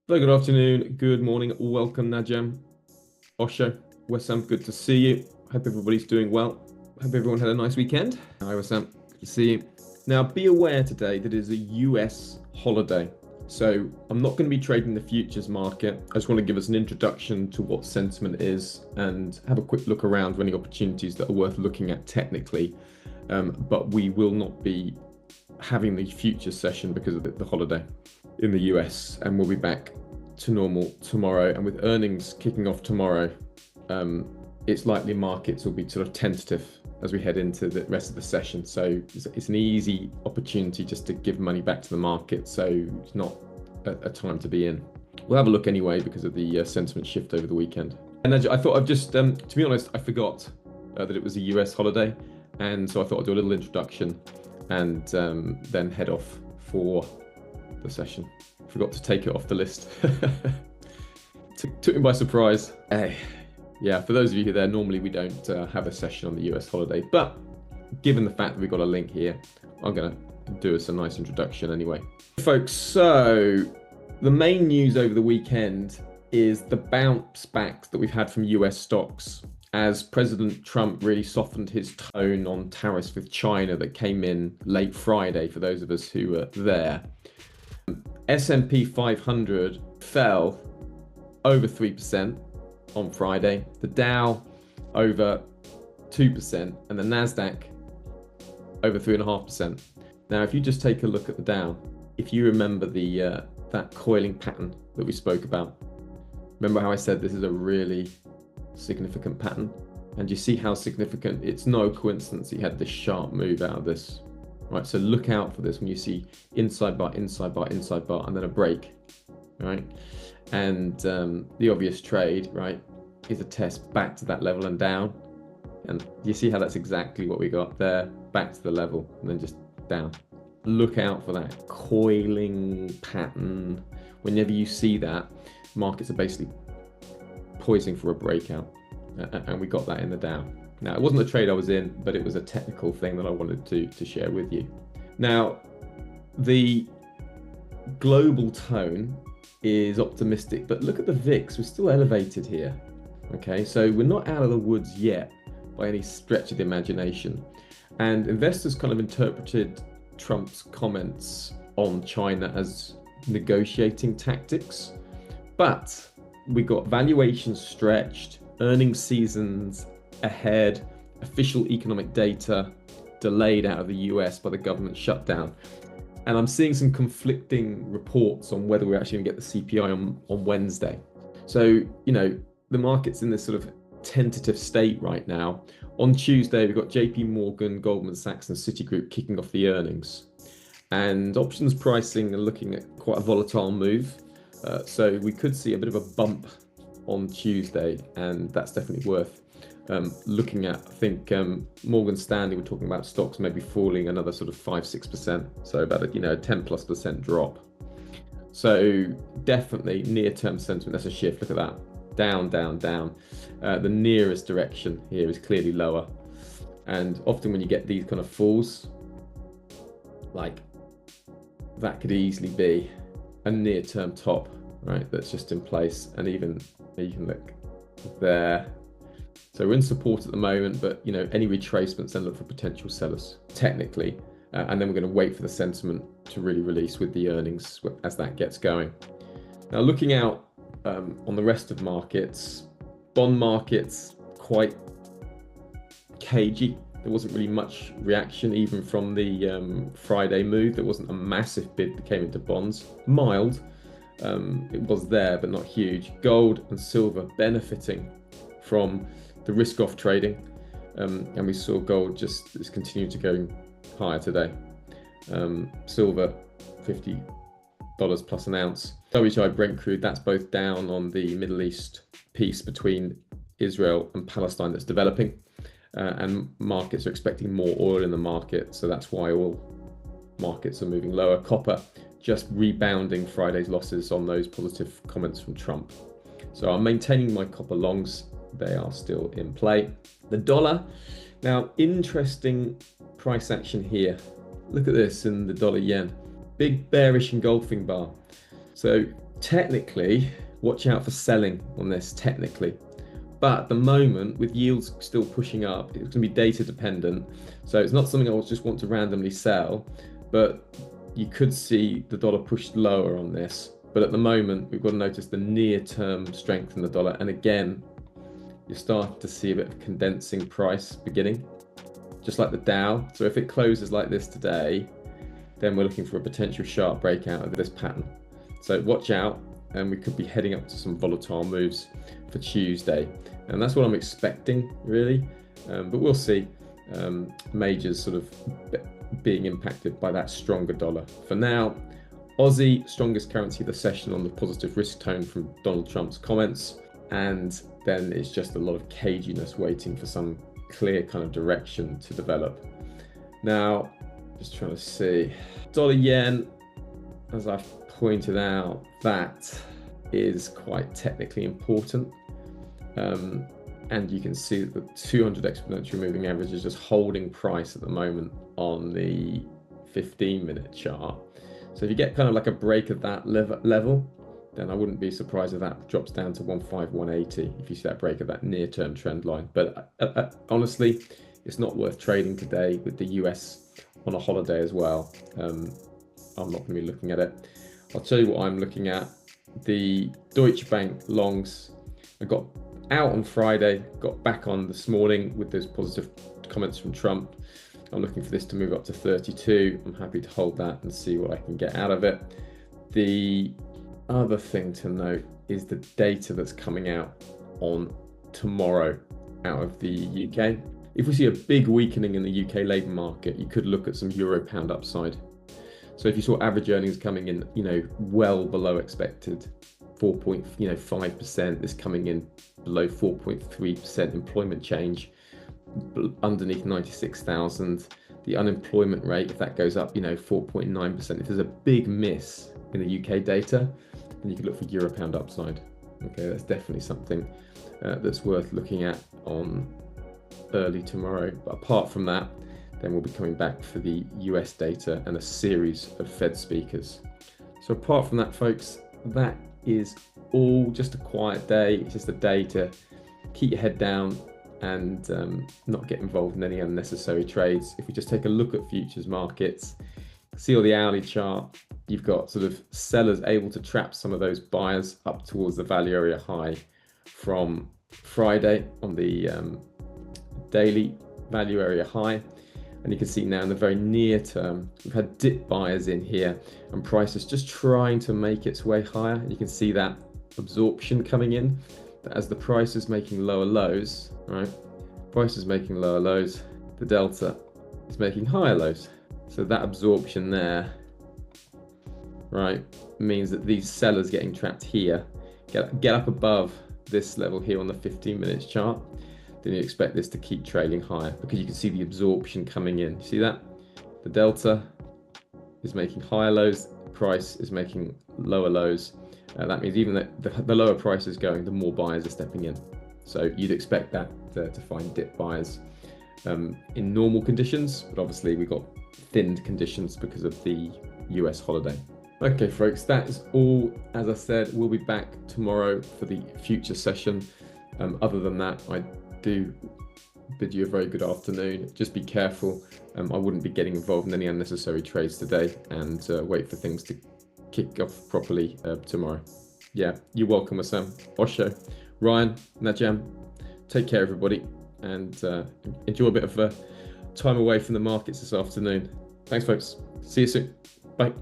Very good afternoon, good morning, welcome Najam, Osho, Wessam, good to see you. Hope everybody's doing well. Hope everyone had a nice weekend. Hi Wessam, good to see you. Now be aware today that it is a US holiday. So I'm not going to be trading the futures market. I just want to give us an introduction to what sentiment is and have a quick look around for any opportunities that are worth looking at technically. But we will not be having the futures session because of the holiday in the US, and we'll be back to normal tomorrow. And with earnings kicking off tomorrow, it's likely markets will be sort of tentative as we head into the rest of the session. So it's an easy opportunity just to give money back to the market. So it's not a time to be in. We'll have a look anyway because of the sentiment shift over the weekend. And I thought I'd just, to be honest, I forgot that it was a US holiday. And so I thought I'd do a little introduction and then head off for the session. Forgot to take it off the list. Took me by surprise. Yeah, for those of you who are there, normally we don't have a session on the US holiday, but given the fact that we've got a link here, I'm going to do us a nice introduction anyway. Folks, so the main news over the weekend is the bounce backs that we've had from US stocks as President Trump really softened his tone on tariffs with China that came in late Friday for those of us who were there. S&P 500 fell over 3% on Friday, the Dow over 2%, and the Nasdaq over 3.5%. Now, if you just take a look at the Dow, if you remember the that coiling pattern that we spoke about, remember how I said this is a really significant pattern? And you see how significant, it's no coincidence you had this sharp move out of this. Right, so look out for this when you see inside bar, inside bar, inside bar, and then a break, right? And the obvious trade, right, is a test back to that level and down. And you see how that's exactly what we got there, back to the level, and then just down. Look out for that coiling pattern. Whenever you see that, markets are basically poising for a breakout. And we got that in the Dow. Now, it wasn't a trade I was in, but it was a technical thing that I wanted to share with you. Now, the global tone is optimistic, but look at the VIX, we're still elevated here. Okay, so we're not out of the woods yet by any stretch of the imagination. And investors kind of interpreted Trump's comments on China as negotiating tactics, but we got valuations stretched, earnings seasons ahead, official economic data delayed out of the US by the government shutdown. And I'm seeing some conflicting reports on whether we're actually going to get the CPI on Wednesday. So, you know, the market's in this sort of tentative state right now. On Tuesday, we've got JP Morgan, Goldman Sachs, and Citigroup kicking off the earnings. And options pricing are looking at quite a volatile move. So we could see a bit of a bump on Tuesday, and that's definitely worth looking at. I think Morgan Stanley were talking about stocks maybe falling another sort of 5-6%, so about a 10+% drop. So definitely near-term sentiment, that's a shift. Look at that, down, down, down. The nearest direction here is clearly lower, and often when you get these kind of falls, like that could easily be a near-term top, right? That's just in place, and even you can look there. So we're in support at the moment, but any retracements, then look for potential sellers technically, and then we're going to wait for the sentiment to really release with the earnings as that gets going. Now, looking out on the rest of markets, bond markets quite cagey. There wasn't really much reaction even from the Friday move. There wasn't a massive bid that came into bonds. Mild, it was there, but not huge. Gold and silver benefiting from the risk-off trading, and we saw gold just continue to go higher today. Silver, $50 plus an ounce. WTI Brent crude, that's both down on the Middle East piece between Israel and Palestine that's developing, and markets are expecting more oil in the market, so that's why oil markets are moving lower. Copper just rebounding Friday's losses on those positive comments from Trump. So I'm maintaining my copper longs. They are still in play. The dollar, now interesting price action here. Look at this in the dollar yen. Big bearish engulfing bar. So technically, watch out for selling on this technically. But at the moment, with yields still pushing up, it's going to be data dependent. So it's not something I would just want to randomly sell, but you could see the dollar pushed lower on this. But at the moment, we've got to notice the near-term strength in the dollar. And again, you're starting to see a bit of condensing price beginning, just like the Dow. So if it closes like this today, then we're looking for a potential sharp breakout of this pattern. So watch out, and we could be heading up to some volatile moves for Tuesday. And that's what I'm expecting, really. But we'll see. Majors sort of being impacted by that stronger dollar. For now, Aussie, strongest currency of the session on the positive risk tone from Donald Trump's comments. And then it's just a lot of caginess waiting for some clear kind of direction to develop. Now, just trying to see. Dollar yen, as I've pointed out, that is quite technically important. And you can see that the 200 exponential moving average is just holding price at the moment on the 15-minute chart. So if you get kind of like a break of that level, then I wouldn't be surprised if that drops down to 15180 if you see that break of that near-term trend line. But honestly, it's not worth trading today with the US on a holiday as well. I'm not going to be looking at it. I'll tell you what I'm looking at. The Deutsche Bank longs, I got out on Friday, got back on this morning with those positive comments from Trump. I'm looking for this to move up to 32. I'm happy to hold that and see what I can get out of it. The other thing to note is the data that's coming out on tomorrow out of the UK. If we see a big weakening in the UK labour market, you could look at some euro pound upside. So if you saw average earnings coming in, well below expected, 4.5%, this coming in below 4.3% employment change, underneath 96,000, the unemployment rate, if that goes up, 4.9%. If there's a big miss in the UK data, then you could look for euro pound upside. Okay, that's definitely something that's worth looking at on early tomorrow. But apart from that, then we'll be coming back for the US data and a series of Fed speakers. So apart from that, folks, that is all. Just a quiet day. It's just a day to keep your head down and not get involved in any unnecessary trades. If we just take a look at futures markets, see on the hourly chart, you've got sort of sellers able to trap some of those buyers up towards the value area high from Friday on the daily value area high. And you can see now in the very near term, we've had dip buyers in here and price is just trying to make its way higher. You can see that absorption coming in, that as the price is making lower lows, right? Price is making lower lows, the delta is making higher lows. So that absorption there, right, means that these sellers getting trapped here get up above this level here on the 15-minute chart. Then you expect this to keep trailing higher because you can see the absorption coming in. You see that? The delta is making higher lows, price is making lower lows. That means even that the lower price is going, the more buyers are stepping in. So you'd expect that to find dip buyers in normal conditions, but obviously we've got thinned conditions because of the US holiday. Okay, folks, that is all. As I said, we'll be back tomorrow for the future session. Other than that, I do bid you a very good afternoon. Just be careful. I wouldn't be getting involved in any unnecessary trades today and wait for things to kick off properly tomorrow. Yeah, you're welcome, Wissam, Osho, Ryan, Najam. Take care, everybody, and enjoy a bit of time away from the markets this afternoon. Thanks, folks. See you soon. Bye.